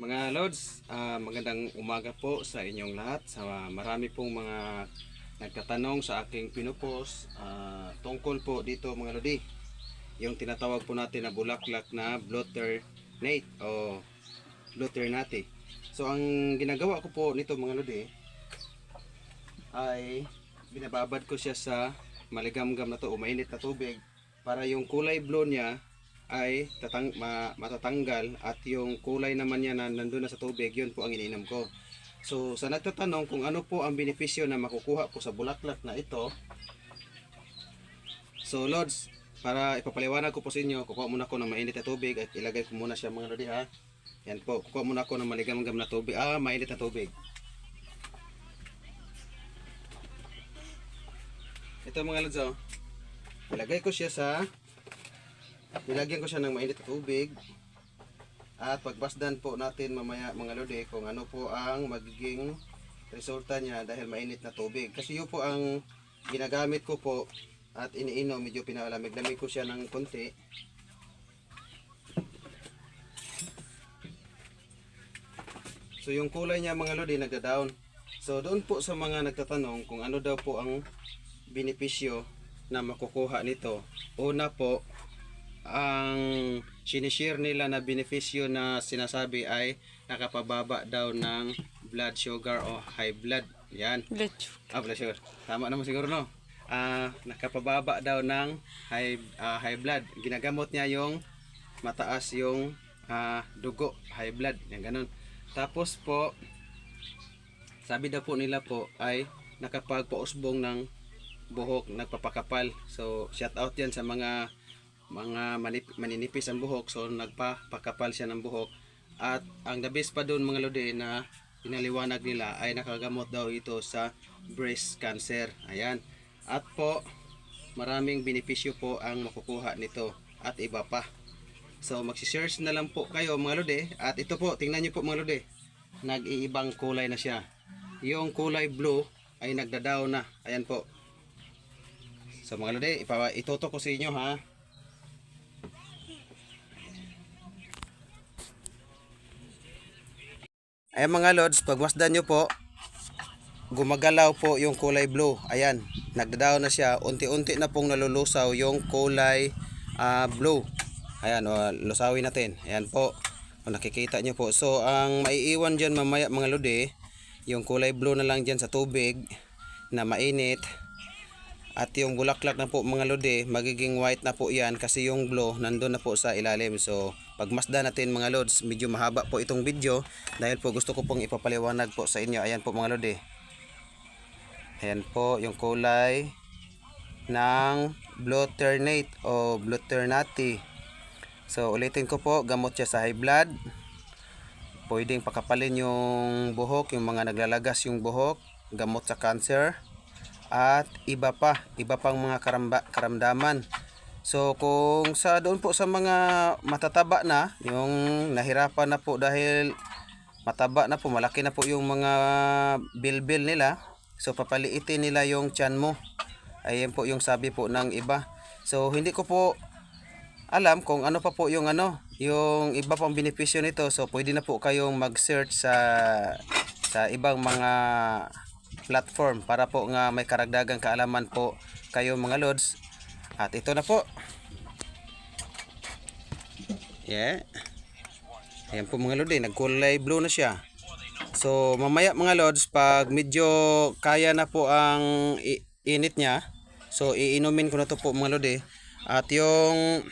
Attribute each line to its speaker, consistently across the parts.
Speaker 1: Mga Lods, magandang umaga po sa inyong lahat. Sa marami pong mga nagtatanong sa aking pinupost tungkol po dito mga Lodi. Yung tinatawag po natin na bulaklak na butternut o butternut. So ang ginagawa ko po nito mga Lodi ay binababad ko siya sa maligamgam na to o mainit na tubig para yung kulay blue niya ay matatanggal at yung kulay naman niya na nandun na sa tubig, yun po ang iniinom ko. So sa nagtatanong kung ano po ang benepisyo na makukuha po sa bulaklak na ito, so Lods, para ipapaliwanag ko po sa inyo, kukuha muna ko ng mainit na tubig at ilagay ko muna siya mga Lodi ha. Yan po, kukuha muna ko ng maligamgam na tubig, mainit na tubig. Ito mga Lods, ilagay ko siya nilagyan ko siya ng mainit na tubig at pagbasdan po natin mamaya mga Lodi kung ano po ang magiging resulta niya dahil mainit na tubig. Kasi yun po ang ginagamit ko po at iniinom, medyo pinalamig-lamig ko siya ng konti. So yung kulay niya mga Lodi nagda-down. So doon po sa mga nagtatanong kung ano daw po ang benepisyo na makukuha nito. Una po, ang sinishare nila na benepisyo na sinasabi ay nakapababa daw ng blood sugar o high blood. Yan.
Speaker 2: Blood sugar.
Speaker 1: Blood sugar. Tama naman siguro no. Nakapababa daw ng high blood. Ginagamot niya yung mataas yung dugo, high blood. Yan ganun. Tapos po, sabi daw po nila po ay nakapagpausbong ng buhok, nagpapakapal. So shout out yan sa mga maninipis ang buhok, so nagpapakapal siya ng buhok. At ang the best pa doon mga Lodi na pinaliwanag nila ay nakagamot daw ito sa breast cancer. Ayan. At po maraming benepisyo po ang makukuha nito at iba pa. So magsi-search na lang po kayo mga Lodi. At ito po, tingnan nyo po mga Lodi, nag-iibang kulay na siya. Yung kulay blue ay nagdadaw na. Ayan po. So mga Lodi, itutok ko sa inyo ha. Ayan mga Lods, pagmasdan nyo po, gumagalaw po yung kulay blue. Ayan, nagdadaw na siya. Unti-unti na pong nalulusaw yung kulay blue. Ayan, lusawin natin. Ayan po, nakikita nyo po. So, ang maiiwan dyan mamaya mga Lodi, yung kulay blue na lang dyan sa tubig na mainit. At yung bulaklak na po mga Lodi, magiging white na po yan kasi yung blue nandun na po sa ilalim. So pagmasdan natin mga Lods, medyo mahaba po itong video dahil po gusto ko pong ipapaliwanag po sa inyo. Ayan po mga Lodi. Ayan po yung kulay ng butternut o butternut. So ulitin ko po, gamot siya sa high blood. Pwedeng pakapalin yung buhok, yung mga naglalagas yung buhok, gamot sa cancer. At iba pang mga karamdaman. So kung doon po sa mga matataba na, yung nahirapan na po dahil mataba na po, malaki na po yung mga bilbil nila, so papaliitin nila yung tiyan mo. Ayan po yung sabi po ng iba. So hindi ko po alam kung ano pa po yung yung iba pang benepisyo nito. So pwede na po kayong mag-search sa ibang mga platform para po nga may karagdagang kaalaman po kayo mga Lods. At ito na po. Yeah. Ayan po mga Lods, nagkulay blue na siya. So mamaya mga Lods, pag medyo kaya na po ang init niya, so iinumin ko na to po mga Lods. At yung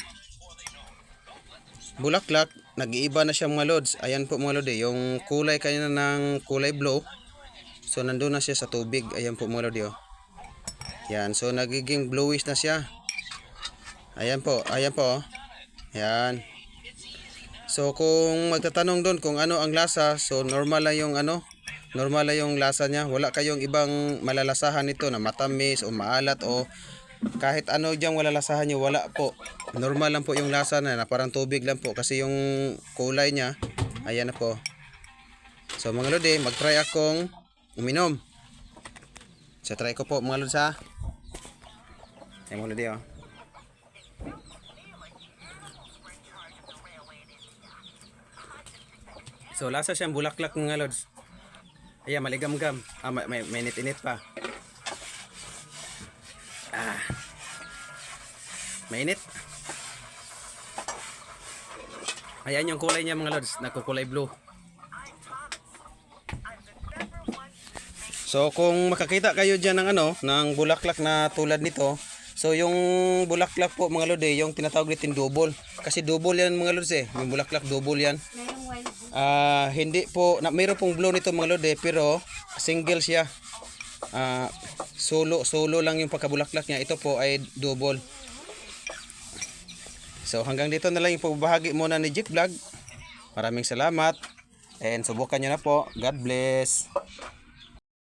Speaker 1: bulaklak, nag-iiba na siya mga Lods. Ayan po mga Lods, yung kulay kanina ng kulay blue, so nandun na siya sa tubig. Ayan po mga Lodi. Yan, so nagiging bluish na siya. Ayan po, ayan po. Yan. So kung magtatanong doon kung ano ang lasa, so normal lang yung normal lang yung lasa niya. Wala kayong ibang malalasahan nito na matamis o maalat o kahit ano diyang malalasahan niyo, wala po. Normal lang po yung lasa na parang tubig lang po kasi yung kulay niya. Ayan na po. So mga Lodi, mag-try akong uminom. So try ko po mga Lods ha. Ayan mga Lodi. So lasa siyang bulaklak mga lods. Ayan, maligam-gam. May init-init pa. Mainit. Ayan yung kulay niya mga lods, nagkukulay blue. So kung makakita kayo diyan ng ng bulaklak na tulad nito, so yung bulaklak po mga lods yung tinatawag natin double. Kasi double yan mga lods yung bulaklak double yan. Hindi po, mayroon pong blue nito mga lods pero single siya. Solo lang yung pagkabulaklak niya. Ito po ay double. So hanggang dito na lang yung pagbahagi muna ni Jake Vlog. Maraming salamat and subukan nyo na po. God bless.